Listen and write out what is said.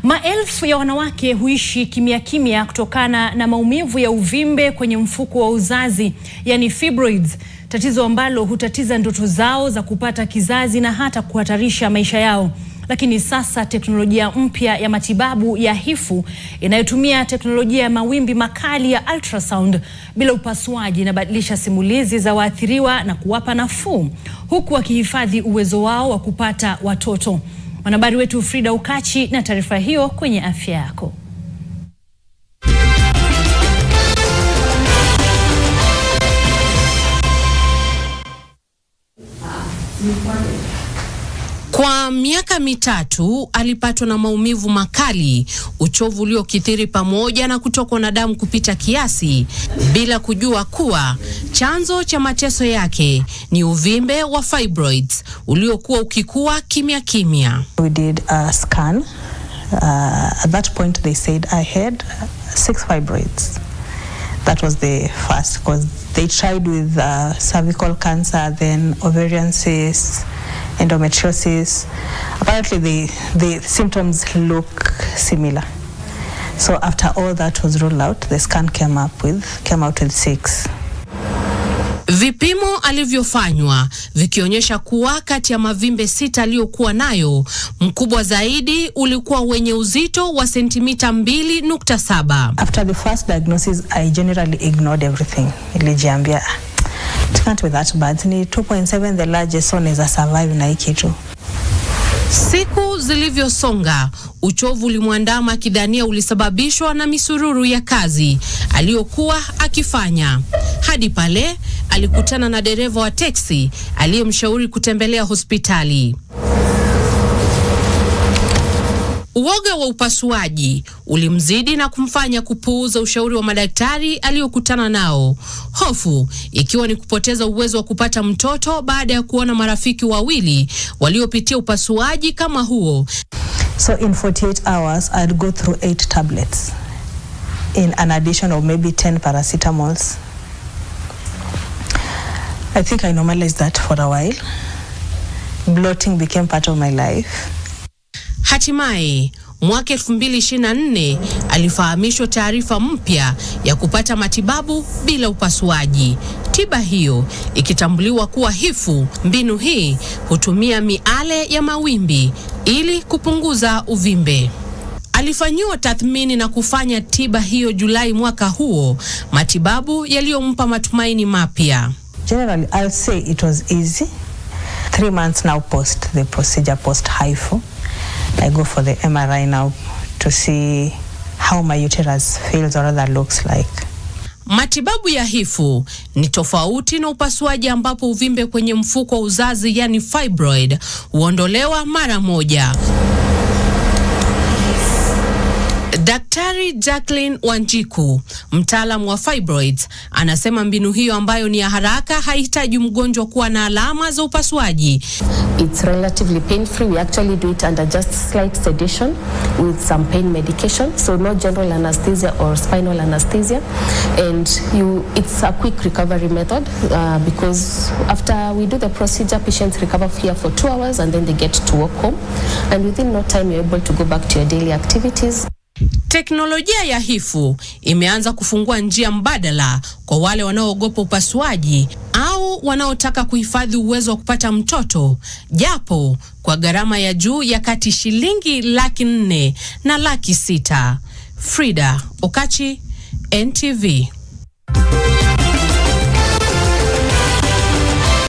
Maelfu ya wanawake huishi kimya kimya kutokana na maumivu ya uvimbe kwenye mfuko wa uzazi, yani fibroids, tatizo ambalo hutatiza ndoto zao za kupata kizazi na hata kuhatarisha maisha yao. Lakini sasa teknolojia mpya ya matibabu ya HIFU inayotumia teknolojia ya mawimbi makali ya ultrasound bila upasuaji inabadilisha simulizi za waathiriwa na kuwapa nafuu, huku wakihifadhi uwezo wao wa kupata watoto. Mwanahabari wetu Frida Ukachi na taarifa hiyo kwenye Afya Yako. Kwa miaka mitatu alipatwa na maumivu makali, uchovu uliokithiri pamoja na kutokwa na damu kupita kiasi, bila kujua kuwa chanzo cha mateso yake ni uvimbe wa fibroids uliokuwa ukikua kimya kimya. We did a scan. At that point they said I had 6 fibroids. That was the first, because they tried with cervical cancer, then ovarian cysts, endometriosis. Apparently the symptoms look similar. So after all that was ruled out, the scan came out with 6. Vipimo alivyofanywa vikionyesha kuwa kati ya mavimbe 6 aliyokuwa nayo, mkubwa zaidi ulikuwa wenye uzito wa sentimita 2.7. After the first diagnosis, I generally ignored everything. Nilijiambia it can't be that bad. Ni 2.7, the largest one is a survive na hiki tu. Siku zilivyosonga, uchovu ulimwandama akidhania ulisababishwa na misururu ya kazi aliyokuwa akifanya, hadi pale alikutana na dereva wa teksi aliyemshauri kutembelea hospitali. Uoga wa upasuaji ulimzidi na kumfanya kupuuza ushauri wa madaktari aliyokutana nao, hofu ikiwa ni kupoteza uwezo wa kupata mtoto baada ya kuona marafiki wawili waliopitia upasuaji kama huo. So in 48 hours I'd go through 8 tablets in an addition of maybe 10 paracetamols. I think I normalized that for a while. Bloating became part of my life. Hatimaye mwaka 2024 alifahamishwa taarifa mpya ya kupata matibabu bila upasuaji. Tiba hiyo ikitambuliwa kuwa HIFU. Mbinu hii hutumia miale ya mawimbi ili kupunguza uvimbe. Alifanyiwa tathmini na kufanya tiba hiyo Julai mwaka huo, matibabu yaliyompa matumaini mapya. Generally, I'll say it was easy. 3 months now post the procedure, post HIFU. I go for the MRI now to see how my uterus feels or rather looks like. Matibabu ya HIFU ni tofauti na upasuaji ambapo uvimbe kwenye mfuko wa uzazi, yani fibroid, huondolewa mara moja. Daktari Jacqueline Wanjiku, mtaalamu wa fibroids, anasema mbinu hiyo ambayo ni ya haraka haihitaji mgonjwa kuwa na alama za upasuaji. It's relatively pain-free. We actually do it under just slight sedation with some pain medication. So no general anesthesia or spinal anesthesia. And it's a quick recovery method because after we do the procedure, patients recover here for 2 hours and then they get to walk home. And within no time you're able to go back to your daily activities. Teknolojia ya HIFU imeanza kufungua njia mbadala kwa wale wanaoogopa upasuaji au wanaotaka kuhifadhi uwezo wa kupata mtoto, japo kwa gharama ya juu ya kati shilingi 400,000 na 600,000. Frida Ukachi, NTV.